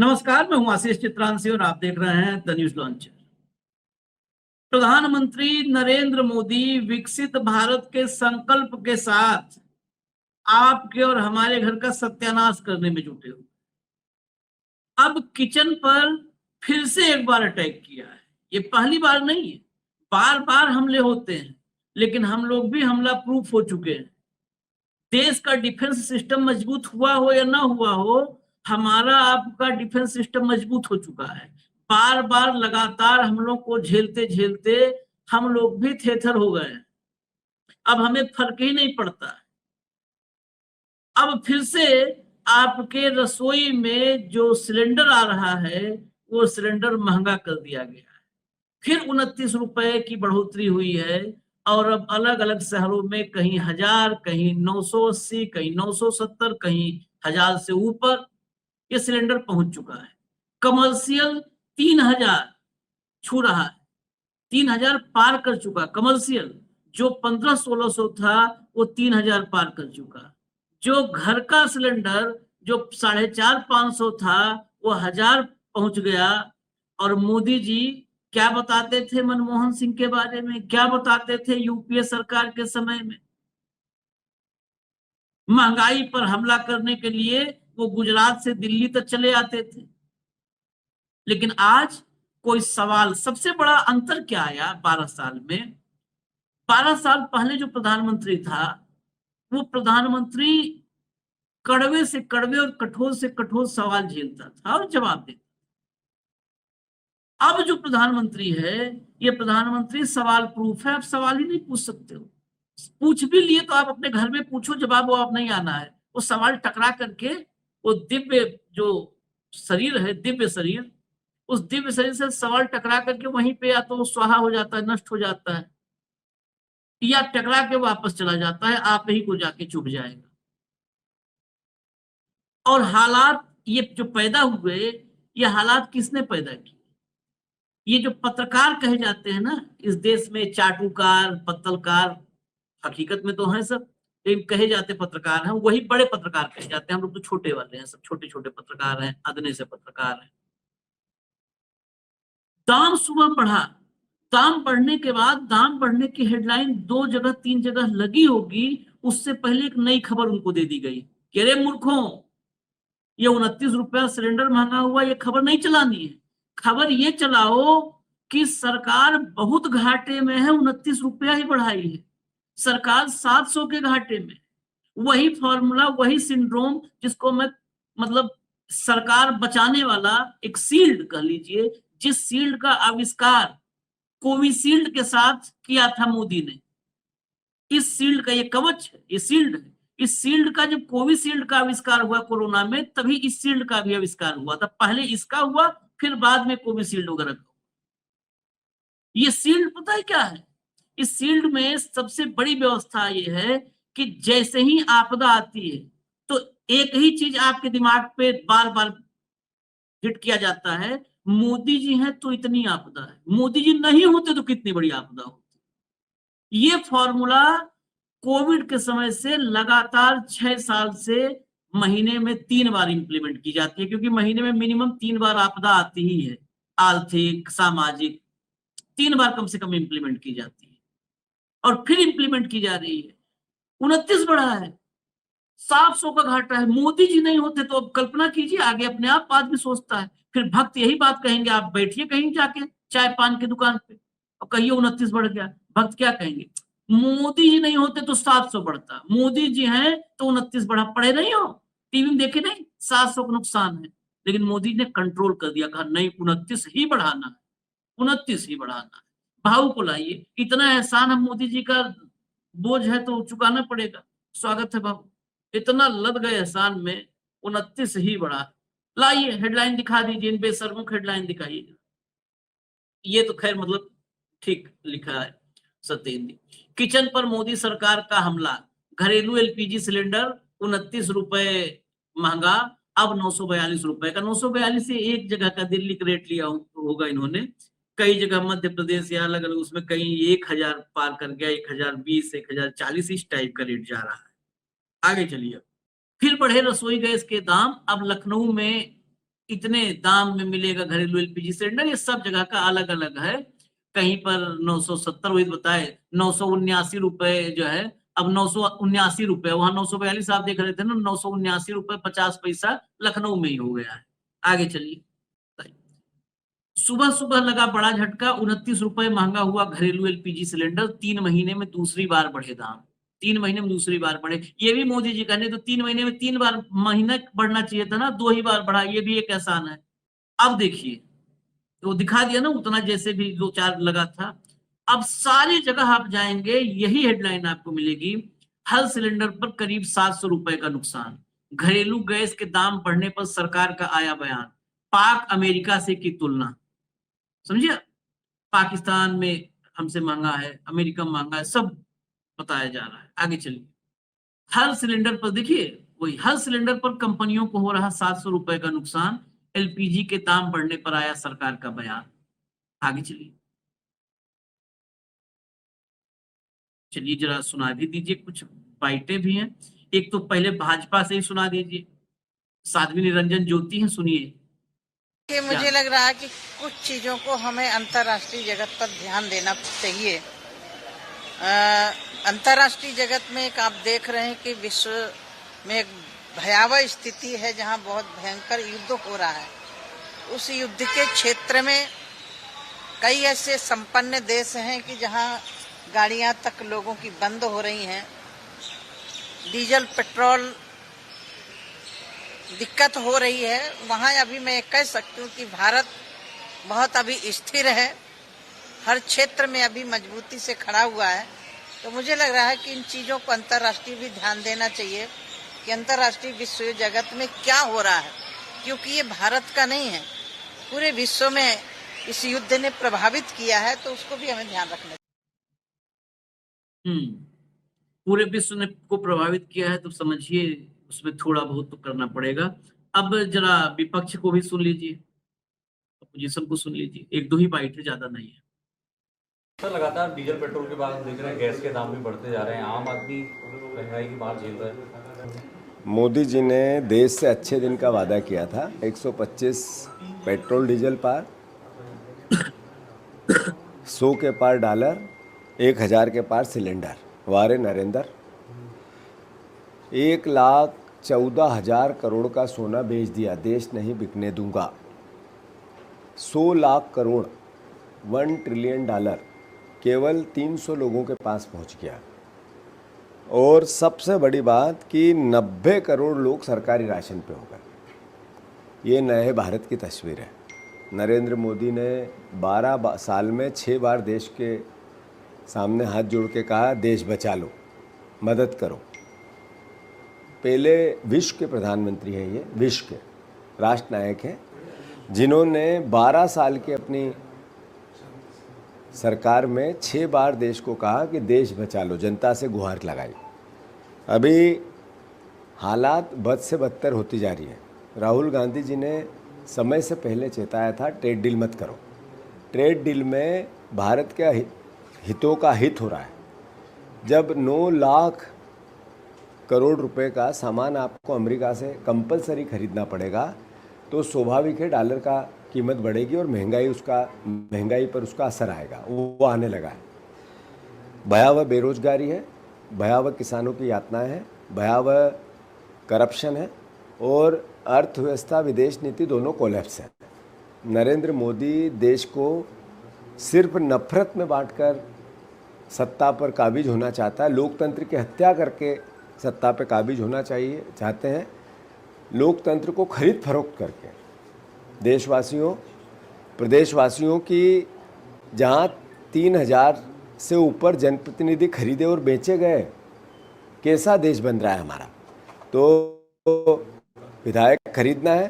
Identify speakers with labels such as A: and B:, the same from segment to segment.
A: नमस्कार, मैं हूं आशीष चित्रांशी और आप देख रहे हैं द न्यूज लॉन्चर। प्रधानमंत्री नरेंद्र मोदी विकसित भारत के संकल्प के साथ आपके और हमारे घर का सत्यानाश करने में जुटे हुए। अब किचन पर फिर से एक बार अटैक किया है। ये पहली बार नहीं है, बार बार हमले होते हैं, लेकिन हम लोग भी हमला प्रूफ हो चुके हैं। देश का डिफेंस सिस्टम मजबूत हुआ हो या ना हुआ हो, हमारा आपका डिफेंस सिस्टम मजबूत हो चुका है। बार बार लगातार हम लोग को झेलते झेलते हम लोग भी थेथर हो गए हैं। अब हमें फर्क ही नहीं पड़ता। अब फिर से आपके रसोई में जो सिलेंडर आ रहा है वो सिलेंडर महंगा कर दिया गया है। फिर 29 रुपए की बढ़ोतरी हुई है और अब अलग अलग शहरों में कहीं 1000, कहीं 980, कहीं 970, कहीं 1000 से ऊपर ये सिलेंडर पहुंच चुका है। कमर्शियल 3000 छू रहा है, 3000 पार कर चुका। कमर्शियल जो 1500-1600 था वो 3000 पार कर चुका। जो घर का सिलेंडर जो 4500-500 था वो 1000 पहुंच गया। और मोदी जी क्या बताते थे मनमोहन सिंह के बारे में, क्या बताते थे यूपीए सरकार के समय में? महंगाई पर हमला करने के लिए वो गुजरात से दिल्ली तक चले आते थे। लेकिन आज कोई सवाल, सबसे बड़ा अंतर क्या आया 12 साल में? 12 साल पहले जो प्रधानमंत्री था वो प्रधानमंत्री कड़वे से कड़वे और कठोर से कठोर सवाल झेलता था और जवाब देता। अब जो प्रधानमंत्री है ये प्रधानमंत्री सवाल प्रूफ है। आप सवाल ही नहीं पूछ सकते हो। पूछ भी लिए तो आप अपने घर में पूछो, जवाब वो आप नहीं आना है। वो सवाल टकरा करके वो दिव्य जो शरीर है, दिव्य शरीर, उस दिव्य शरीर से सवाल टकरा करके वहीं पे या तो वो स्वाहा हो जाता है, नष्ट हो जाता है, या टकरा के वापस चला जाता है, आप ही को जाके चुभ जाएगा। और हालात ये जो पैदा हुए, ये हालात किसने पैदा किए? ये जो पत्रकार कहे जाते हैं ना इस देश में, चाटुकार, पत्तलकार, हकीकत में तो है सब, लेकिन कहे जाते पत्रकार हैं, वही बड़े पत्रकार कहे जाते हैं। हम लोग तो छोटे वाले हैं, सब छोटे छोटे पत्रकार हैं, अदने से पत्रकार हैं। दाम सुबह बढ़ा, दाम बढ़ने के बाद दाम बढ़ने की हेडलाइन 2 जगह 3 जगह लगी होगी, उससे पहले एक नई खबर उनको दे दी गई कि अरे मूर्खों, ये 29 रुपया सिलेंडर महंगा हुआ, ये खबर नहीं चलानी है। खबर ये चलाओ कि सरकार बहुत घाटे में है, 29 रुपया ही बढ़ाई है। सरकार 700 के घाटे में। वही फॉर्मूला, वही सिंड्रोम जिसको मैं मतलब सरकार बचाने वाला एक शील्ड कह लीजिए, जिस शील्ड का आविष्कार कोविशील्ड के साथ किया था मोदी ने। इस शील्ड का ये कवच है, ये शील्ड है। इस शील्ड का जब कोविशील्ड का आविष्कार हुआ कोरोना में, तभी इस शील्ड का भी आविष्कार हुआ था। पहले इसका हुआ, फिर बाद में कोविशील्ड वगैरह का। ये शील्ड पता है क्या है? इस शील्ड में सबसे बड़ी व्यवस्था ये है कि जैसे ही आपदा आती है तो एक ही चीज आपके दिमाग पे बार बार हिट किया जाता है, मोदी जी हैं तो इतनी आपदा है, मोदी जी नहीं होते तो कितनी बड़ी आपदा होती। ये फॉर्मूला कोविड के समय से लगातार 6 साल से महीने में 3 बार इंप्लीमेंट की जाती है, क्योंकि महीने में मिनिमम 3 बार आपदा आती ही है, आर्थिक, सामाजिक। 3 बार कम से कम इंप्लीमेंट की जाती है और फिर इंप्लीमेंट की जा रही है। 29 बढ़ा है, 700 का घाटा है। मोदी जी नहीं होते तो अब कल्पना कीजिए, आगे अपने आप आदमी सोचता है। फिर भक्त यही बात कहेंगे, आप बैठिए कहीं जाके चाय पान की दुकान पे और कहिए 29 बढ़ गया, भक्त क्या कहेंगे? मोदी जी नहीं होते तो 700 बढ़ता, मोदी जी हैं तो 29 बढ़ा। पढ़े नहीं हो, टीवी में देखे नहीं, 700 का नुकसान है। लेकिन मोदी ने कंट्रोल कर दिया, कहा नहीं 29 ही बढ़ाना है, 29 ही बढ़ाना है। भाव को लाइए, इतना एहसान हम मोदी जी का बोझ है तो चुकाना पड़ेगा। स्वागत है भाव, इतना लद गए एहसान में, 29 ही बढ़ा। लाइए हेडलाइन दिखा दीजिए, इन बेशर्मों हेडलाइन दिखाइए। ये तो खैर मतलब ठीक लिखा है सत्येंद्र। किचन पर मोदी सरकार का हमला, घरेलू एलपीजी सिलेंडर 29 रुपए महंगा, अब 942 रुपए का। 942 से एक जगह का दिल्ली का रेट लिया होगा इन्होंने, कई जगह मध्य प्रदेश या अलग अलग उसमें कहीं 1000 पार कर गया, 1020, 1040 इस टाइप का रेट जा रहा है। आगे चलिए। फिर बढ़े रसोई गैस के दाम, अब लखनऊ में इतने दाम में मिलेगा घरेलू एलपीजी सिलेंडर, ये सब जगह का अलग अलग है। कहीं पर 970 वही बताए 979 रुपए जो है, अब 979 रुपए, वहां 942 आप देख रहे थे ना, 979 रुपए 50 पैसा लखनऊ में ही हो गया है। आगे चलिए। सुबह सुबह लगा बड़ा झटका, 29 रुपए महंगा हुआ घरेलू एलपीजी सिलेंडर, 3 महीने में दूसरी बार बढ़े दाम। 3 महीने में दूसरी बार बढ़े, ये भी मोदी जी कहने तो 3 महीने में 3 बार महीना बढ़ना चाहिए था ना, 2 ही बार बढ़ा, ये भी एक एहसान है। अब देखिए, तो दिखा दिया ना उतना जैसे भी 2-4 लगा था। अब सारी जगह आप जाएंगे यही हेडलाइन आपको मिलेगी, हर सिलेंडर पर करीब 700 रुपए का नुकसान, घरेलू गैस के दाम बढ़ने पर सरकार का आया बयान, पाक अमेरिका से की तुलना। समझिए, पाकिस्तान में हमसे महंगा है, अमेरिका में महंगा है, सब बताया जा रहा है। आगे चलिए। हर सिलेंडर पर देखिए, वही हर सिलेंडर पर कंपनियों को हो रहा 700 रुपए का नुकसान, एलपीजी के दाम बढ़ने पर आया सरकार का बयान। आगे चलिए। चलिए जरा सुना भी दीजिए, कुछ बाइटें भी हैं। एक तो पहले भाजपा से ही सुना दीजिए, साध्वी निरंजन ज्योति हैं, सुनिए
B: कि
A: क्या।
B: मुझे लग रहा है कि कुछ चीज़ों को हमें अंतर्राष्ट्रीय जगत पर ध्यान देना चाहिए। अंतर्राष्ट्रीय जगत में एक आप देख रहे हैं कि विश्व में एक भयावह स्थिति है जहां बहुत भयंकर युद्ध हो रहा है। उस युद्ध के क्षेत्र में कई ऐसे संपन्न देश हैं कि जहां गाड़ियां तक लोगों की बंद हो रही हैं, डीजल पेट्रोल दिक्कत हो रही है। वहां अभी मैं कह सकती हूँ कि भारत बहुत अभी स्थिर है, हर क्षेत्र में अभी मजबूती से खड़ा हुआ है। तो मुझे लग रहा है कि इन चीज़ों को अंतर्राष्ट्रीय भी ध्यान देना चाहिए कि अंतर्राष्ट्रीय विश्व जगत में क्या हो रहा है, क्योंकि ये भारत का नहीं है, पूरे विश्व में इस युद्ध ने प्रभावित किया है, तो उसको भी हमें ध्यान रखना
A: हम्म पूरे विश्व ने को प्रभावित किया है, तो समझिए उसमें थोड़ा बहुत तो करना पड़ेगा। अब जरा विपक्ष को भी सुन लीजिए, अपोजिशन को सुन लीजिए, एक दो ही बाइट है, ज्यादा नहीं है।
C: सर, लगातार डीजल पेट्रोल के बाद हम देख रहे हैं गैस के दाम भी बढ़ते जा रहे हैं, आम आदमी महंगाई की मार झेल रहा है।
D: मोदी जी ने देश से अच्छे दिन का वादा किया था, 125 पेट्रोल डीजल पार, 100 के पार डॉलर, 1000 के पार सिलेंडर। वारे नरेंद्र, 1,14,000 करोड़ का सोना बेच दिया, देश नहीं बिकने दूंगा। 100 लाख करोड़, 1 ट्रिलियन डॉलर केवल 300 लोगों के पास पहुंच गया। और सबसे बड़ी बात कि 90 करोड़ लोग सरकारी राशन पे हो गए। ये नए भारत की तस्वीर है। नरेंद्र मोदी ने 12 साल में 6 बार देश के सामने हाथ जोड़ के कहा, देश बचा लो, मदद करो। पहले विश्व के प्रधानमंत्री हैं, ये विश्व के राष्ट्र नायक हैं, जिन्होंने 12 साल की अपनी सरकार में 6 बार देश को कहा कि देश बचा लो, जनता से गुहार लगाई। अभी हालात बद से बदतर होती जा रही है। राहुल गांधी जी ने समय से पहले चेताया था, ट्रेड डील मत करो। ट्रेड डील में भारत के हितों का हित हो रहा है। जब 9 लाख करोड़ रुपए का सामान आपको अमेरिका से कंपलसरी खरीदना पड़ेगा, तो स्वाभाविक है डॉलर का कीमत बढ़ेगी और महंगाई पर उसका असर आएगा। वो आने लगा है। भयावह बेरोजगारी है, भयावह किसानों की यातनाएं हैं, भयावह करप्शन है और अर्थव्यवस्था विदेश नीति दोनों कोलैप्स है। नरेंद्र मोदी देश को सिर्फ नफरत में बांटकर सत्ता पर काबिज होना चाहता है। लोकतंत्र की हत्या करके सत्ता पर काबिज होना चाहते हैं। लोकतंत्र को खरीद फरोख्त करके देशवासियों, प्रदेशवासियों की जहां 3000 से ऊपर जनप्रतिनिधि खरीदे और बेचे गए, कैसा देश बन रहा है हमारा। तो विधायक खरीदना है,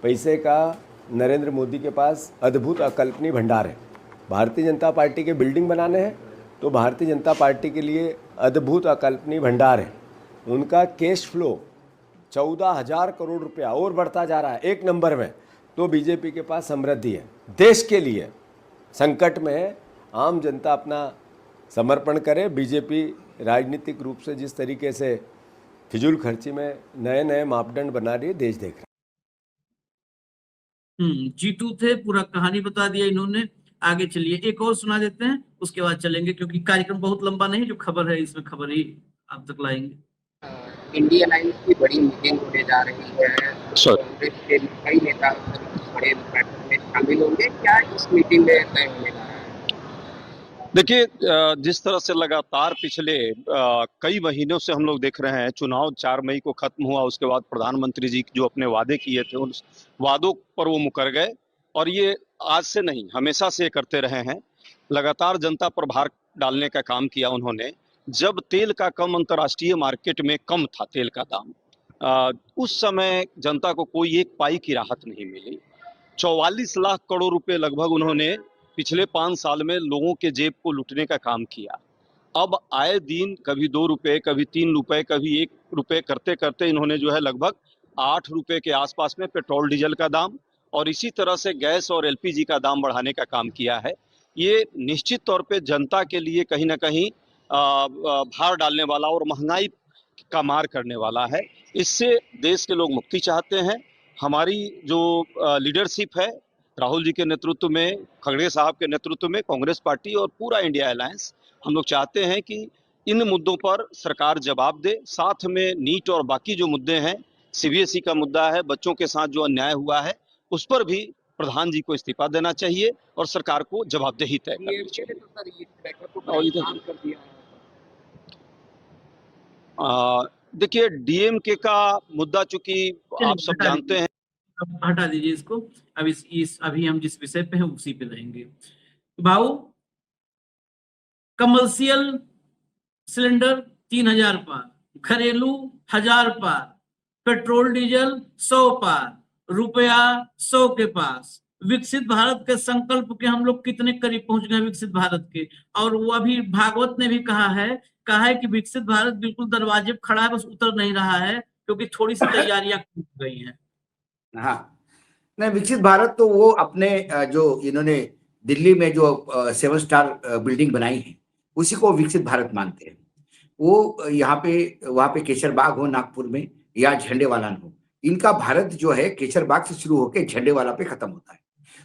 D: पैसे का नरेंद्र मोदी के पास अद्भुत अकल्पनीय भंडार है। भारतीय जनता पार्टी के बिल्डिंग बनाने हैं, तो भारतीय जनता पार्टी के लिए अद्भुत अकल्पनीय भंडार है। उनका कैश फ्लो 14,000 करोड़ रुपया और बढ़ता जा रहा है, एक नंबर में। तो बीजेपी के पास समृद्धि है, देश के लिए संकट में है। आम जनता अपना समर्पण करे। बीजेपी राजनीतिक रूप से जिस तरीके से फिजूल खर्ची में नए नए मापदंड बना रही है, देश देख रहा है।
A: जीतू थे, पूरा कहानी बता दिया इन्होंने। आगे चलिए एक और सुना देते हैं, उसके बाद चलेंगे, क्योंकि कार्यक्रम बहुत लंबा नहीं, जो खबर है इसमें खबर ही आप तक लाएंगे।
E: इंडिया लाइन की बड़ी मीटिंग होने जा रही है। कांग्रेस के कई नेता बड़े बैठक में शामिल होंगे, क्या इस मीटिंग में तय होने जा रहा है?
F: देखिए, जिस तरह से लगातार पिछले कई महीनों से हम लोग देख रहे हैं, चुनाव 4 मई को खत्म हुआ, उसके बाद प्रधानमंत्री जी जो अपने वादे किए थे उन वादों पर वो मुकर गए, और ये आज से नहीं हमेशा से करते रहे हैं। लगातार जनता पर भार डालने का काम किया उन्होंने। जब तेल का कम अंतर्राष्ट्रीय मार्केट में कम था तेल का दाम, उस समय जनता को कोई एक पाई की राहत नहीं मिली। 44 लाख करोड़ रुपए लगभग उन्होंने पिछले 5 साल में लोगों के जेब को लूटने का काम किया। अब आए दिन कभी 2 रुपए, कभी 3 रुपए, कभी 1 रुपए करते करते इन्होंने जो है लगभग 8 रुपए के आसपास में पेट्रोल डीजल का दाम और इसी तरह से गैस और एलपीजी का दाम बढ़ाने का काम किया है। ये निश्चित तौर पे जनता के लिए कहीं ना कहीं भार डालने वाला और महंगाई का मार करने वाला है। इससे देश के लोग मुक्ति चाहते हैं। हमारी जो लीडरशिप है, राहुल जी के नेतृत्व में, खड़गे साहब के नेतृत्व में कांग्रेस पार्टी और पूरा इंडिया अलायंस, हम लोग चाहते हैं कि इन मुद्दों पर सरकार जवाब दे। साथ में नीट और बाकी जो मुद्दे हैं, सीबीएसई का मुद्दा है, बच्चों के साथ जो अन्याय हुआ है, उस पर भी प्रधान जी को इस्तीफा देना चाहिए और सरकार को जवाबदेही तय करनी चाहिए।
E: तो सर इस बैठक को काम कर दिया है।
F: देखिए, डीएमके का मुद्दा चूंकि आप सब जानते हैं।
A: अब हटा दीजिए इसको। अब इस अभी हम जिस विषय पे हैं उसी पे रहेंगे। भाऊ, कमर्शियल सिलेंडर 3000 पार, घरेलू 1000 पार, पेट्रोल डीजल 100 पार, रुपया 100 के पास। विकसित भारत के संकल्प के हम लोग कितने करीब पहुंच गए विकसित भारत के। और वो अभी भागवत ने भी कहा है कि विकसित भारत बिल्कुल दरवाजे पर खड़ा है, बस उतर नहीं रहा है, क्योंकि थोड़ी सी तैयारियां हो गई हैं।
G: हाँ, नहीं, विकसित भारत तो वो अपने जो इन्होंने दिल्ली में जो 7 स्टार बिल्डिंग बनाई है, उसी को विकसित भारत मानते हैं। वो यहाँ पे वहां पे केसर बाग हो नागपुर में या झंडे वाला हो, इनका भारत जो है केसर बाग से शुरू होकर झंडे वाला पे खत्म होता है।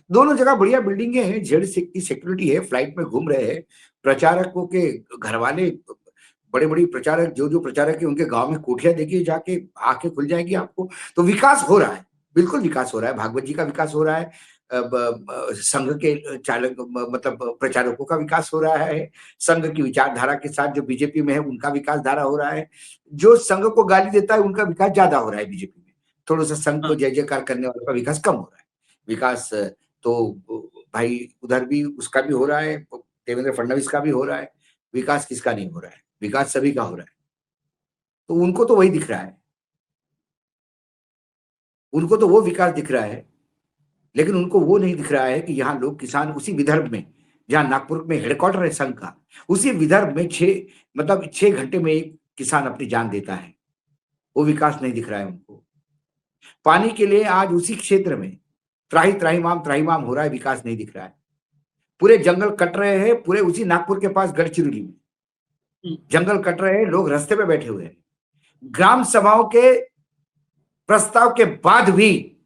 G: दोनों जगह बढ़िया बिल्डिंगे हैं, जेड की सिक्योरिटी है, फ्लाइट में घूम रहे हैं। प्रचारकों के घर वाले, बड़े बड़े प्रचारक, जो प्रचारक है उनके गांव में कोठियां देखिए, जाके आंखें खुल जाएगी आपको। तो विकास हो रहा है, बिल्कुल विकास हो रहा है। भागवत जी का विकास हो रहा है, संघ के चालक मतलब प्रचारकों का विकास हो रहा है, संघ की विचारधारा के साथ जो बीजेपी में है उनका विकास धारा हो रहा है। जो संघ को गाली देता है उनका विकास ज्यादा हो रहा है बीजेपी में, थोड़ा सा संघ को जय जयकार करने वालों का विकास कम हो रहा है। विकास तो भाई उधर भी उसका भी हो रहा है, देवेंद्र फडणवीस का भी हो रहा है। विकास किसका नहीं हो रहा है? विकास सभी का हो रहा है। तो उनको तो वही दिख रहा है, उनको तो वो विकास दिख रहा है, लेकिन उनको वो नहीं दिख रहा है कि यहाँ लोग किसान, उसी विदर्भ में जहाँ नागपुर में हेडक्वार्टर है संघ का, उसी विदर्भ में 6 घंटे में एक किसान अपनी जान देता है। वो विकास नहीं दिख रहा है उनको। पानी के लिए आज उसी क्षेत्र में त्राहिमाम हो रहा है, विकास नहीं दिख रहा है। पूरे जंगल कट रहे हैं, पूरे उसी नागपुर के पास गढ़चिरौली में जंगल कट रहे हैं, लोग रास्ते पे बैठे हुए हैं। ग्राम सभाओं के प्रस्ताव के बाद भी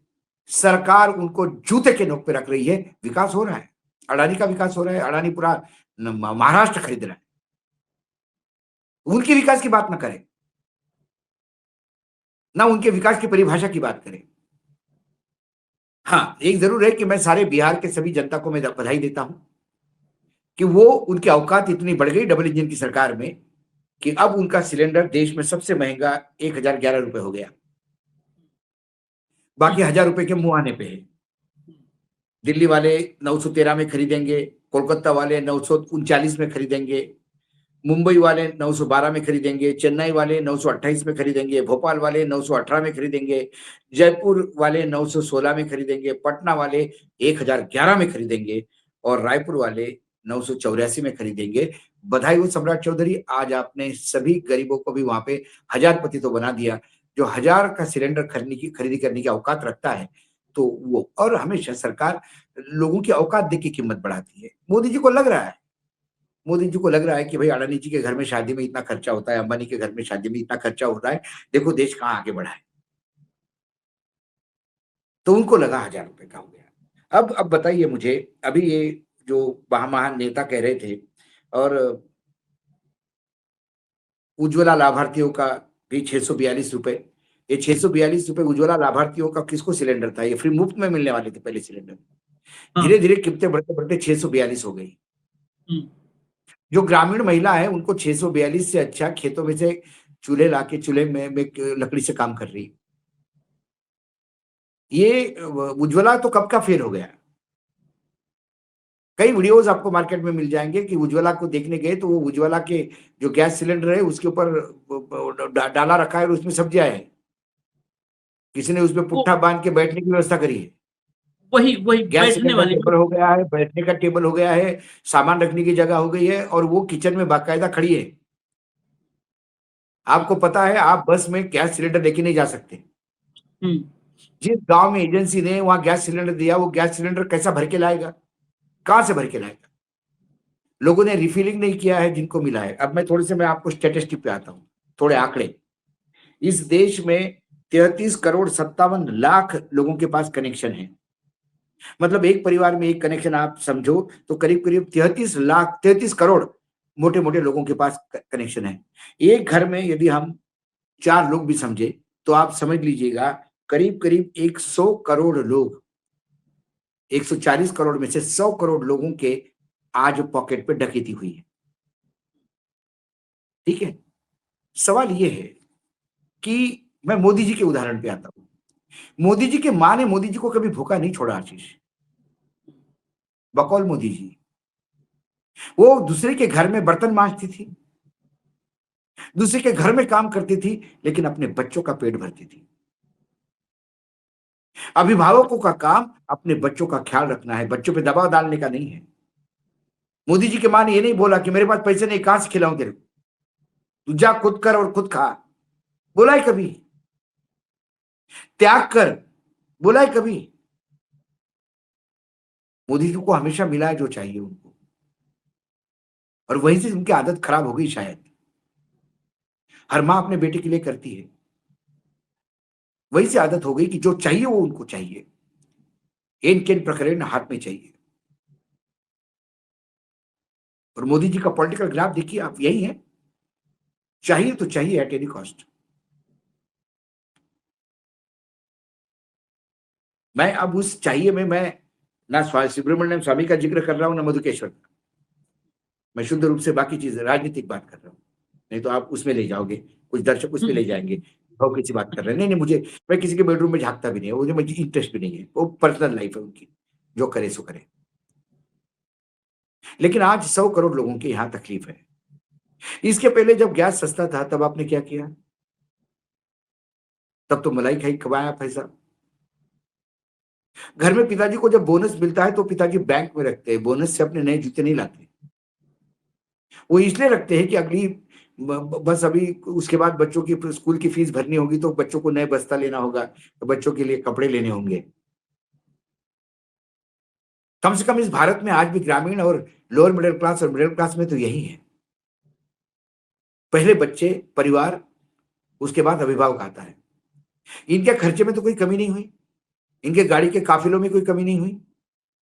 G: सरकार उनको जूते के नोक पे रख रही है। विकास हो रहा है, अडानी का विकास हो रहा है, अडानी पूरा महाराष्ट्र खरीद रहा है। उनके विकास की बात ना करें, ना उनके विकास की परिभाषा की बात करें। हाँ, एक जरूर है कि मैं सारे बिहार के सभी जनता को मैं बधाई देता हूं कि वो उनकी औकात इतनी बढ़ गई डबल इंजन की सरकार में कि अब उनका सिलेंडर देश में सबसे महंगा 1011 रुपए हो गया। बाकी 1000 रुपए के मुंह आने पे है। दिल्ली वाले 913 में खरीदेंगे, कोलकाता वाले 939 में खरीदेंगे, मुंबई वाले 912 में खरीदेंगे, चेन्नई वाले 928 में खरीदेंगे, भोपाल वाले 918 में खरीदेंगे, जयपुर वाले 916 में खरीदेंगे, पटना वाले 1011 में खरीदेंगे और रायपुर वाले 984 में खरीदेंगे। बधाई हो सम्राट चौधरी, आज आपने सभी गरीबों को भी वहां पे हजारपति तो बना दिया। जो 1000 का सिलेंडर खरीदी करने की औकात रखता है तो वो, और हमेशा सरकार लोगों की औकात देख के कीमत बढ़ाती है। मोदी जी को लग रहा है कि भाई अडानी जी के घर में शादी में इतना खर्चा होता है, अंबानी के घर में शादी में इतना खर्चा होता है, देखो देश कहाँ आगे बढ़ा है। तो उनको लगा 1000 रुपए का हो गया। अब बताइए मुझे, अभी ये जो महान नेता कह रहे थे, और उज्ज्वला लाभार्थियों का भी 642 रुपए, ये 642 रुपए उज्ज्वला लाभार्थियों का किसको सिलेंडर था? ये फ्री मुफ्त में मिलने वाले थे पहले सिलेंडर।
A: हाँ।
G: धीरे धीरे कीमतें बढ़ते बढ़ते 642 हो गई।
A: हम्म,
G: जो ग्रामीण महिला है उनको 642 से अच्छा खेतों में से चूल्हे लाके चूल्हे में लकड़ी से काम कर रही है। ये उज्ज्वला तो कब का फेल हो गया। कई वीडियोस आपको मार्केट में मिल जाएंगे कि उज्ज्वला को देखने गए तो वो उज्ज्वला के जो गैस सिलेंडर है उसके ऊपर डाला रखा है और उसमें सब्जियां है। किसी ने उसमें पुट्ठा बांध के बैठने की व्यवस्था करी है।
A: वही वही
G: गैस
A: बैठने
G: सिलेंडर
A: वाली।
G: टेबल हो गया है, बैठने का टेबल हो गया है, सामान रखने की जगह हो गई है, और वो किचन में बाकायदा खड़ी है। आपको पता है आप बस में गैस सिलेंडर लेके नहीं जा सकते।
A: हम्म,
G: जिस गांव में एजेंसी ने वहां गैस सिलेंडर दिया, वो गैस सिलेंडर कैसा भर के लाएगा? कहां से भर के लाएगा? लोगों ने रिफिलिंग नहीं किया है जिनको मिला है। अब मैं थोड़े से मैं आपको स्टेटिस्टिक पे आता हूं, थोड़े आंकड़े। इस देश में 33 करोड़ 57 लाख लोगों के पास कनेक्शन है। मतलब एक परिवार में एक कनेक्शन आप समझो तो करीब करीब 33 करोड़ मोटे मोटे लोगों के पास कनेक्शन है। एक घर में यदि हम 4 लोग भी समझे तो आप समझ लीजिएगा करीब करीब 100 करोड़ लोग, 140 करोड़ में से 100 करोड़ लोगों के आज पॉकेट पे डकैती हुई है। ठीक है, सवाल ये है कि मैं मोदी जी के उदाहरण पे आता हूं। मोदी जी के मां ने मोदी जी को कभी भूखा नहीं छोड़ा आशीष, बकौल मोदी जी। वो दूसरे के घर में बर्तन मांजती थी, दूसरे के घर में काम करती थी, लेकिन अपने बच्चों का पेट भरती थी। अभिभावकों का काम अपने बच्चों का ख्याल रखना है, बच्चों पे दबाव डालने का नहीं है। मोदी जी के मां ने ये नहीं बोला कि मेरे पास पैसे नहीं, कहां से खिलाऊं तेरे को, तू जा खुद कर और खुद खा, बोला है कभी? त्याग कर, बोला है कभी? मोदी जी को हमेशा मिला है जो चाहिए उनको, और वहीं से उनकी आदत खराब हो गई शायद। हर मां अपने बेटे के लिए करती है, वहीं से आदत हो गई कि जो चाहिए वो उनको चाहिए, एन केन प्रकरण हाथ में चाहिए। और मोदी जी का पॉलिटिकल ग्राफ देखिए आप, यही है, चाहिए तो चाहिए एट एनी कॉस्ट। मैं अब उस चाहिए में मैं ना सुब्रमण्यम स्वामी का जिक्र कर रहा हूं ना मधुकेश्वर का, मैं शुद्ध रूप से बाकी चीज राजनीतिक बात कर रहा हूं। नहीं तो आप उसमें ले जाओगे, कुछ दर्शक उसमें ले जाएंगे, भाव किसी बात कर रहे हैं। नहीं नहीं, मुझे, मैं किसी के बेडरूम में झांकता भी नहीं है, मुझे इंटरेस्ट भी नहीं है, वो पर्सनल लाइफ है उनकी, जो करे सो करे। लेकिन आज 100 करोड़ लोगों की यहां तकलीफ है। इसके पहले जब गैस सस्ता था तब आपने क्या किया? तब तो मलाई खाई खवाया पैसा। घर में पिताजी को जब बोनस मिलता है तो पिताजी बैंक में रखते हैं, बोनस से अपने नए जूते नहीं लाते। वो इसलिए रखते हैं कि अगली बस अभी उसके बाद बच्चों की स्कूल की फीस भरनी होगी तो बच्चों को नए बस्ता लेना होगा, तो बच्चों के लिए कपड़े लेने होंगे। कम से कम इस भारत में आज भी ग्रामीण और लोअर मिडिल क्लास और मिडिल क्लास में तो यही है, पहले बच्चे, परिवार, उसके बाद अभिभावक आता है। इनके खर्चे में तो कोई कमी नहीं हुई, इनके गाड़ी के काफिलों में कोई कमी नहीं हुई,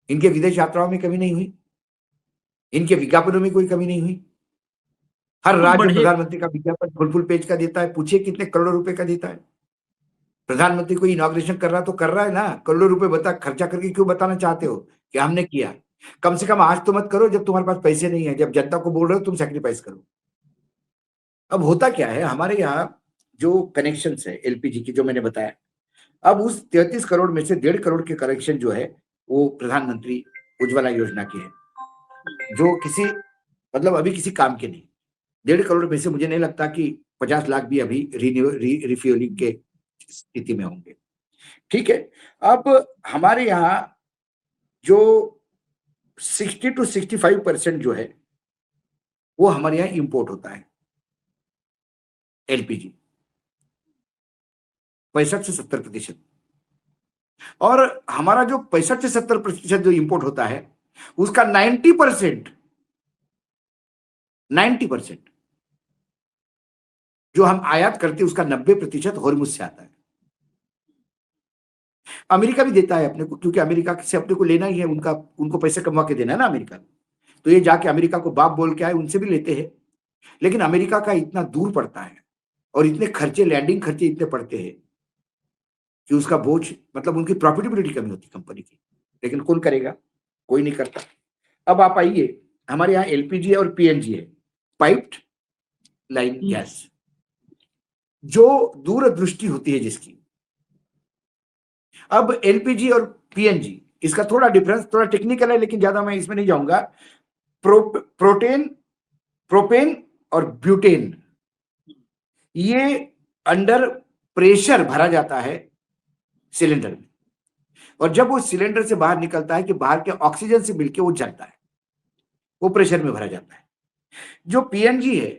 G: इनके विदेश यात्राओं में कमी नहीं हुई, इनके विज्ञापनों में कोई कमी नहीं हुई। हर राज्य प्रधानमंत्री का विज्ञापन फुल पेज का देता है, पूछिए कितने करोड़ों रुपए का देता है। प्रधानमंत्री को इनॉग्रेशन कर रहा तो कर रहा है ना, करोड़ों रुपए बता खर्चा करके क्यों बताना चाहते हो कि हमने किया? कम से कम आज तो मत करो जब तुम्हारे पास पैसे नहीं है, जब जनता को बोल रहे हो तुम सैक्रिफाइस करो। अब होता क्या है, हमारे यहाँ जो कनेक्शन है एलपीजी की, जो मैंने बताया, अब उस 33 करोड़ में से 1.5 करोड़ के कनेक्शन जो है वो प्रधानमंत्री उज्ज्वला योजना के है, जो किसी मतलब अभी किसी काम के नहीं। 1.5 करोड़ में से मुझे नहीं लगता कि 50 लाख भी अभी रिफ्यूलिंग के स्थिति में होंगे। ठीक है, अब हमारे यहाँ जो 60 to 65% जो है वो हमारे यहाँ इंपोर्ट होता है एलपीजी, 65 से 70%। और हमारा जो 65 से 70% जो इंपोर्ट होता है उसका 90% जो हम आयात करते हैं उसका 90% हॉर्मुज से आता है। अमेरिका भी देता है अपने को, क्योंकि अमेरिका से अपने को लेना ही है, उनका उनको पैसे कमा के देना है ना अमेरिका को। तो ये जाके अमेरिका को बाप बोल के आए, उनसे भी लेते हैं। लेकिन अमेरिका का इतना दूर पड़ता है और इतने खर्चे, लैंडिंग खर्चे इतने पड़ते हैं कि उसका बोझ, मतलब उनकी प्रॉफिटेबिलिटी कमी होती कंपनी की। लेकिन कौन करेगा? कोई नहीं करता। अब आप आइए, हमारे यहाँ एलपीजी और पीएनजी है, पाइप्ड लाइन गैस, जो दूरदृष्टि होती है जिसकी। अब एलपीजी और पीएनजी, इसका थोड़ा डिफरेंस, थोड़ा टेक्निकल है, लेकिन ज्यादा मैं इसमें नहीं जाऊंगा। प्रोपेन और ब्यूटेन, ये अंडर प्रेशर भरा जाता है सिलेंडर में, और जब वो सिलेंडर से बाहर निकलता है कि बाहर के ऑक्सीजन से मिलके वो जलता है, वो प्रेशर में भरा जाता है। जो पीएनजी है,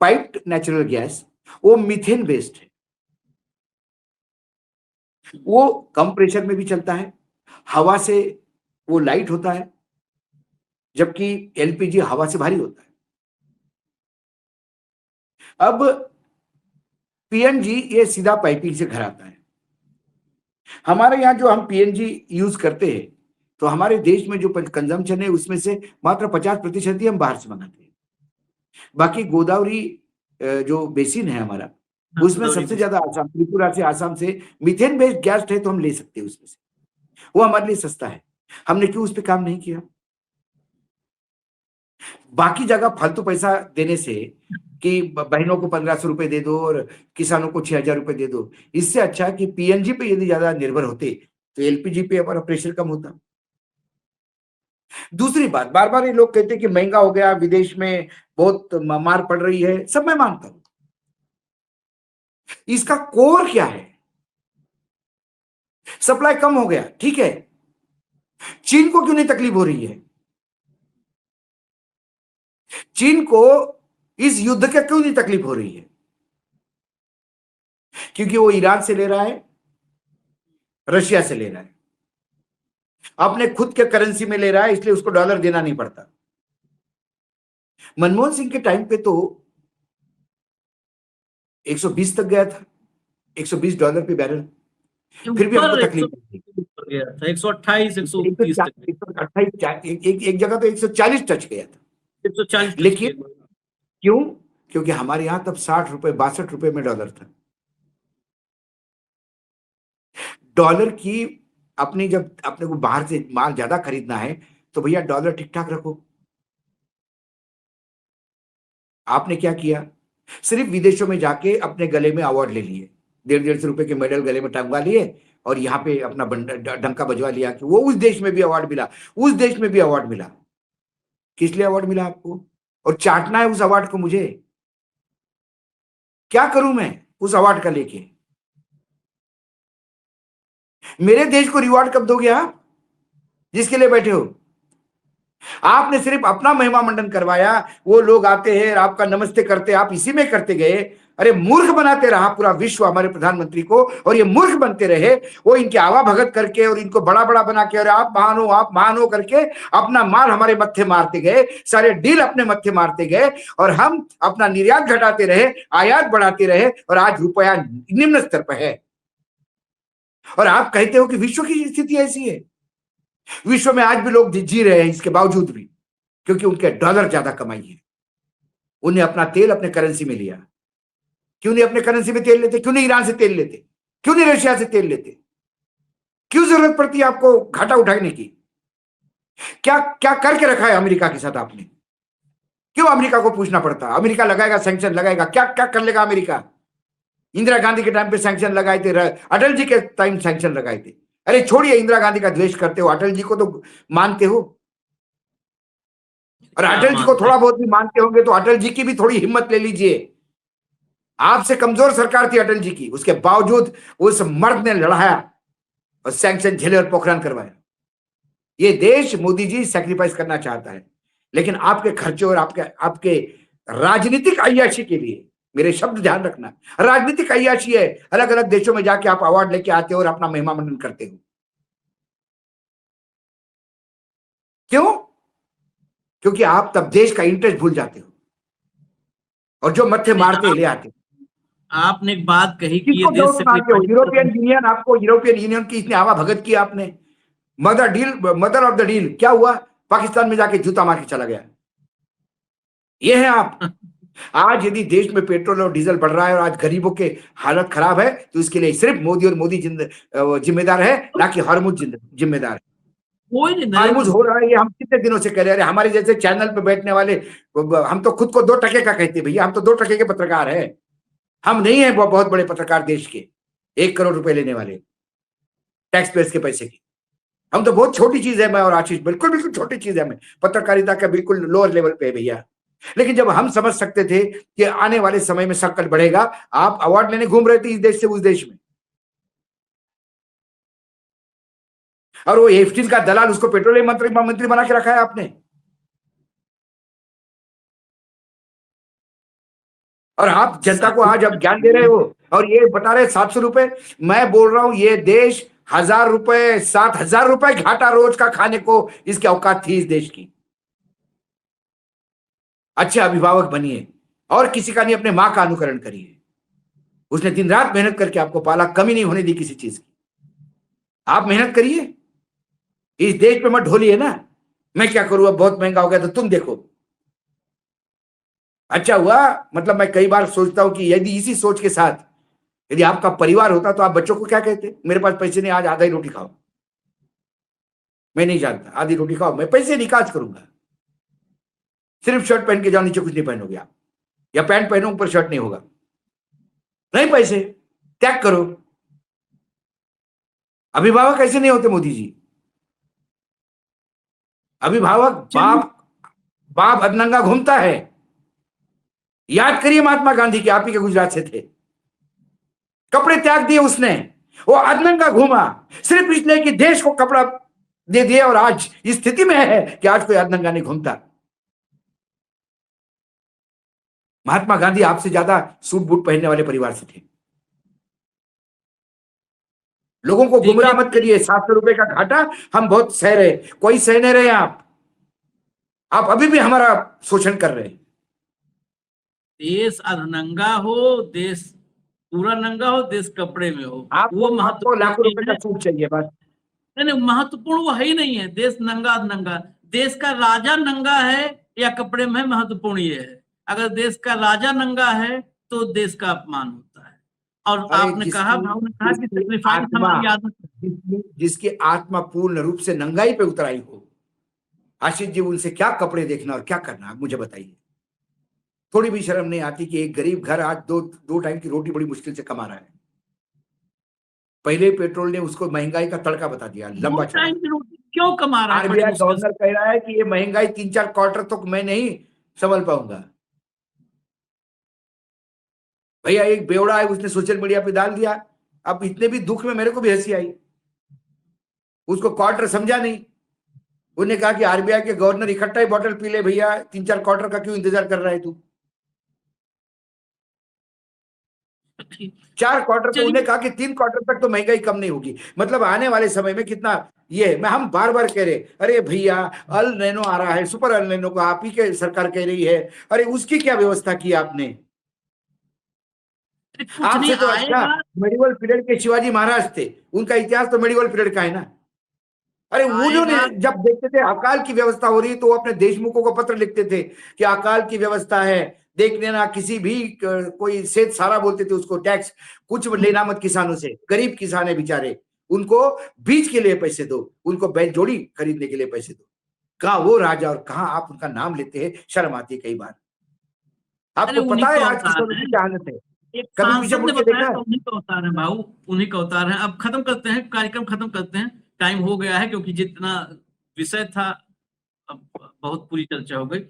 G: पाइप्ड नेचुरल गैस, वो मीथेन बेस्ड है, वो कम प्रेशर में भी चलता है, हवा से वो लाइट होता है, जबकि एलपीजी हवा से भारी होता है। अब पीएनजी ये सीधा पाइपिंग से घर आता है। हमारे यहाँ जो हम पीएनजी यूज करते हैं, तो हमारे देश में जो कंजम्पशन है उसमें से मात्र 50% ही हम बाहर से मंगाते हैं। बाकी गोदावरी जो बेसिन है हमारा, उसमें सबसे ज्यादा आसाम, त्रिपुरा से, आसाम से मीथेन बेस्ड गैस है, तो हम ले सकते हैं उसमें से, वो हमारे लिए सस्ता है। हमने क्यों उस पर काम नहीं किया? बाकी जगह फालतू पैसा देने से, कि बहनों को 1500 रुपए दे दो और किसानों को 6000 रुपए दे दो, इससे अच्छा है कि पीएनजी पे यदि ज्यादा निर्भर होते तो एलपीजी पे हमारा प्रेशर कम होता। दूसरी बात, बार बार ये लोग कहते हैं कि महंगा हो गया, विदेश में बहुत मार पड़ रही है, सब मैं मानता हूं। इसका कोर क्या है? सप्लाई कम हो गया, ठीक है, चीन को क्यों नहीं तकलीफ हो रही है? चीन को इस युद्ध के क्यों नहीं तकलीफ हो रही है? क्योंकि वो ईरान से ले रहा है, रशिया से ले रहा है, अपने खुद के करेंसी में ले रहा है, इसलिए उसको डॉलर देना नहीं पड़ता। मनमोहन सिंह के टाइम पे तो 120 तक गया था, $120 पे बैरल, फिर भी हमको तकलीफ
A: गया था 128, 129 तक,
G: 128, एक जगह तो 140 टच गया था,
A: 140।
G: लेकिन क्यों? क्योंकि हमारे यहां तब 60 रुपए, 62 रुपए में डॉलर था। डॉलर की अपनी, जब अपने को बाहर से माल ज्यादा खरीदना है तो भैया डॉलर ठीक ठाक रखो। आपने क्या किया? सिर्फ विदेशों में जाके अपने गले में अवार्ड ले लिए, 150 रुपए के मेडल गले में टंगवा लिए, और यहाँ पे अपना डंका बजवा लिया कि वो उस देश में भी अवार्ड मिला, उस देश में भी अवार्ड मिला। किस लिए अवार्ड मिला आपको? और चाटना है उस अवार्ड को मुझे। क्या करूं मैं उस अवार्ड का लेके? मेरे देश को रिवॉर्ड कब दोगे आप, जिसके लिए बैठे हो? आपने सिर्फ अपना महिमा मंडन करवाया, वो लोग आते हैं आपका नमस्ते करते, आप इसी में करते गए। अरे मूर्ख बनाते रहा पूरा विश्व हमारे प्रधानमंत्री को, और ये मूर्ख बनते रहे, वो इनके आवा भगत करके और इनको बड़ा बड़ा बना के, और आप महान हो करके अपना माल हमारे मत्थे मारते गए, सारे डील अपने मत्थे मारते गए, और हम अपना निर्यात घटाते रहे, आयात बढ़ाते रहे, और आज रुपया निम्न स्तर पर है। और आप कहते हो कि विश्व की स्थिति ऐसी है। विश्व में आज भी लोग जी रहे हैं इसके बावजूद भी, क्योंकि उनके डॉलर ज्यादा कमाई है। उन्हें अपना तेल अपने करेंसी में लिया। क्यों नहीं अपने करेंसी में तेल लेते? क्यों नहीं ईरान से तेल लेते? क्यों नहीं रशिया से तेल लेते? क्यों जरूरत पड़ती है आपको घाटा उठाने की? क्या क्या करके रखा है अमेरिका के साथ आपने? क्यों अमेरिका को पूछना पड़ता? अमेरिका लगाएगा सैंक्शन, लगाएगा, क्या क्या कर लेगा अमेरिका? इंदिरा गांधी के टाइम पे सैंक्शन लगाए थे, अटल जी के टाइम सैंक्शन लगाए थे। अरे छोड़िए, इंदिरा गांधी का द्वेष करते हो, अटल जी को तो मानते हो, और अटल जी को थोड़ा बहुत भी मानते होंगे तो अटल जी की भी थोड़ी हिम्मत ले लीजिए। आपसे कमजोर सरकार थी अटल जी की, उसके बावजूद उस मर्द ने लड़ाया और सैंक्शन झेले और पोखरान करवाया। ये देश मोदी जी सैक्रिफाइस करना चाहता है, लेकिन आपके खर्चे और आपके राजनीतिक अय्याशी के लिए, मेरे शब्द ध्यान रखना, राजनीतिक अय्याशी है। अलग अलग देशों में जाके आप अवार्ड लेके आते हो और अपना महिमा मंडन करते हो। क्यों? क्योंकि आप तब देश का इंटरेस्ट भूल जाते हो, और जो मत्थे मारते ले आते हो।
A: आपने एक बात कही कि ये
G: किसको
A: देश
G: दोस्त मानते हो?
A: सेक्रीफाइस
G: यूरोपियन यूनियन, आपको यूरोपियन यूनियन की इतनी हवा भगत की आपने, मदर ऑफ द डील क्या हुआ? पाकिस्तान में जाके जूता मार के चला गया। ये है आप। आज यदि देश में पेट्रोल और डीजल बढ़ रहा है और आज गरीबों के हालत खराब है, तो इसके लिए सिर्फ मोदी और मोदी जिम्मेदार है, ना कि हरमुज जिम्मेदार है।
A: कोई नहीं,
G: हरमुज
A: नरेंद्र
G: हो रहा है, ये हम कितने दिनों से कह रहे हैं। हमारे जैसे चैनल पे बैठने वाले, हम तो खुद को 2 टके का कहते हैं भैया, हम तो 2 टके के पत्रकार हैं। हम नहीं है बहुत बड़े पत्रकार देश के, 1 करोड़ रुपए लेने वाले टैक्स पेयर्स के पैसे की। हम तो बहुत छोटी चीज है, मैं और आशीष बिल्कुल बिल्कुल छोटी चीज है। हमें पत्रकारिता का बिल्कुल लोअर लेवल पे है भैया। लेकिन जब हम समझ सकते थे कि आने वाले समय में संकट बढ़ेगा, आप अवार्ड लेने घूम रहे थे इस देश से उस देश में, और वो एफटीन का दलाल, उसको पेट्रोलियम मंत्री बना के रखा है आपने। और आप जनता को आज अब ज्ञान दे रहे हो और ये बता रहे 700 रुपए। मैं बोल रहा हूं ये देश 1000 रुपए 7000 रुपए घाटा रोज का खाने को इसकी औकात थी इस देश की। अच्छे अभिभावक बनिए और किसी का नहीं, अपने मां का अनुकरण करिए। उसने दिन रात मेहनत करके आपको पाला, कमी नहीं होने दी किसी चीज की। आप मेहनत करिए, इस देश पे मत ढोलिए ना, मैं क्या करूं अब बहुत महंगा हो गया तो तुम देखो। अच्छा हुआ, मतलब मैं कई बार सोचता हूं कि यदि इसी सोच के साथ यदि आपका परिवार होता तो आप बच्चों को क्या कहते? मेरे पास पैसे नहीं, आज आधा ही रोटी खाओ। मैं नहीं जानता, आधी रोटी खाओ, मैं पैसे निकाज करूंगा। सिर्फ शर्ट पहन के जाओ, नीचे कुछ नहीं पहनोगे आप, या पैंट पहनो ऊपर शर्ट नहीं होगा। नहीं, पैसे त्याग करो। अभिभावक ऐसे नहीं होते मोदी जी। अभिभावक बाप अधनंगा घूमता है। याद करिए महात्मा गांधी के, आप ही के गुजरात से थे, कपड़े त्याग दिए उसने, वो अधनंगा घूमा सिर्फ इसलिए कि देश को कपड़ा दे दिए, और आज इस स्थिति में है कि आज कोई अधनंगा नहीं घूमता। महात्मा गांधी आपसे ज्यादा सूट बूट पहनने वाले परिवार से थे। लोगों को गुमराह मत करिए। 700 रुपए का घाटा हम बहुत सह रहे, कोई सह नहीं रहे। आप अभी भी हमारा शोषण कर रहे हैं।
A: देश अधनंगा हो, देश पूरा नंगा हो, देश कपड़े में हो,
G: वो
A: वो
G: आपको लाखों रुपए का सूट चाहिए बस।
A: नहीं, महत्वपूर्ण वो है ही नहीं है। देश नंगा अधनंगा, देश का राजा नंगा है या कपड़े में, महत्वपूर्ण ये है। अगर देश का राजा नंगा है तो देश का अपमान होता है। और आपने कहा, भाव ने कहा कि सेक्रीफाइस हमारी आदत है।
G: जिसकी आत्मा पूर्ण रूप से नंगाई पे उतराई हो, आशीष जी, उनसे क्या कपड़े देखना और क्या करना, आप मुझे बताइए। थोड़ी भी शर्म नहीं आती कि एक गरीब घर आज दो टाइम की रोटी बड़ी मुश्किल से कमा रहा है। पहले पेट्रोल ने उसको महंगाई का तड़का बता दिया, लंबा
A: टाइम की रोटी क्यों कमा रहा है?
G: आरबीआई गवर्नर कह रहा है कि ये महंगाई 3-4 क्वार्टर तक मैं नहीं संभल पाऊंगा। भैया एक बेवड़ा है, उसने सोशल मीडिया पे डाल दिया। अब इतने भी दुख में मेरे को भी हंसी आई। उसको क्वार्टर समझा नहीं। उन्होंने कहा कि आरबीआई के गवर्नर इकट्ठा ही बॉटल पी ले भैया, 3-4 क्वार्टर का क्यों इंतजार कर रहा है तू? 4 क्वार्टर तो उन्होंने कहा कि 3 क्वार्टर तक तो महंगाई कम नहीं होगी। मतलब आने वाले समय में कितना ये, मैं हम बार बार कह रहे, अरे भैया अल नैनो आ रहा है, सुपर अल नैनो का आप ही के सरकार कह रही है, अरे उसकी क्या व्यवस्था की आपने? आपसे तो अच्छा मेडिवल पीरियड के शिवाजी महाराज थे, उनका इतिहास तो मेडिवल पीरियड का है ना। अरे उन्होंने जब देखते थे अकाल की व्यवस्था हो रही तो वो अपने देशमुखों को पत्र लिखते थे कि अकाल की व्यवस्था है, देख लेना। किसी भी कोई सेठ सारा बोलते थे उसको, टैक्स कुछ लेना मत किसानों से, गरीब किसान है बेचारे, उनको बीज के लिए पैसे दो, उनको बैल जोड़ी खरीदने के लिए पैसे दो। कहा वो राजा और कहा आप उनका नाम लेते हैं, शर्म आती है कई बार। आपको पता है आज किसानों की क्या हालत है? कभी पीछे मुड़ के देखा है?
A: उन्हीं का अवतार है भाऊ, उन्हीं का अवतार है। अब खत्म करते हैं, कार्यक्रम खत्म करते हैं, टाइम हो गया है, क्योंकि जितना विषय था अब बहुत पूरी चर्चा हो गई।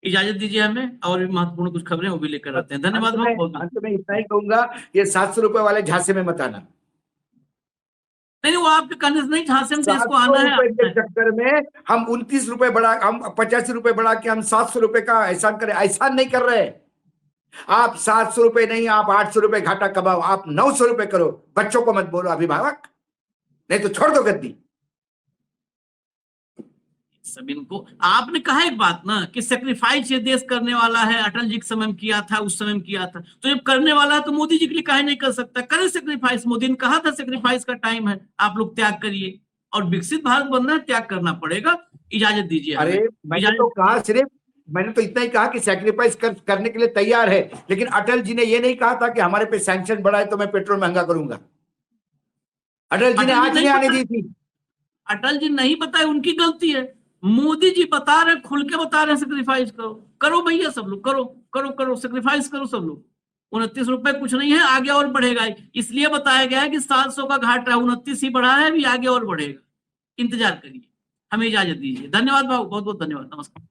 A: इजाजत दीजिए हमें, और भी महत्वपूर्ण कुछ खबरें वो भी लेकर आते हैं। धन्यवाद।
G: अंत में इतना ही कहूंगा, ये 700 रुपए वाले झांसे में मत आना।
A: नहीं, वो आपके कहने से नहीं, झांसे में देश को आना है।
G: के चक्कर में हम 29 रुपए बढ़ा, हम 85 रुपए बढ़ा के हम 700 रुपए का एहसान करें, एहसान नहीं कर रहे। आप 700 रुपए नहीं, आप 800 रुपए घाटा कमाओ, आप 900 रुपए करो। बच्चों को मत बोलो अभिभावक, नहीं तो छोड़ दो गद्दी।
A: सब इनको आपने कहा एक बात ना कि सेक्रीफाइस ये देश करने वाला है, अटल जी के समय में किया था, उस समय में किया था, तो जब करने वाला है तो मोदी जी के लिए काहे नहीं कर सकता? करे सेक्रीफाइस। मोदी ने कहा था सेक्रीफाइस का टाइम है, आप लोग त्याग करिए, और विकसित भारत बनना है, त्याग करना पड़ेगा। इजाजत दीजिए।
G: अरे मैंने तो कहा, सिर्फ मैंने तो इतना ही कहा कि सैक्रिफाइस करने के लिए तैयार है, लेकिन अटल जी ने ये नहीं कहा था कि हमारे पे सैंक्शन बढ़ा है तो मैं पेट्रोल महंगा करूंगा। अटल जी ने आज नहीं आने दी थी।
A: अटल जी नहीं बताए, उनकी गलती है। मोदी जी बता रहे, खुल के बता रहे हैं सेक्रीफाइस करो, करो भैया सब लोग, करो करो करो, सेक्रीफाइस करो सब लोग। 29 रुपए कुछ नहीं है, आगे और बढ़ेगा। इसलिए बताया गया है कि 700 का घाट है, 29 ही बढ़ा है, अभी आगे और बढ़ेगा। इंतजार करिए। हमें इजाजत दीजिए। धन्यवाद बाबू, बहुत बहुत धन्यवाद। नमस्कार।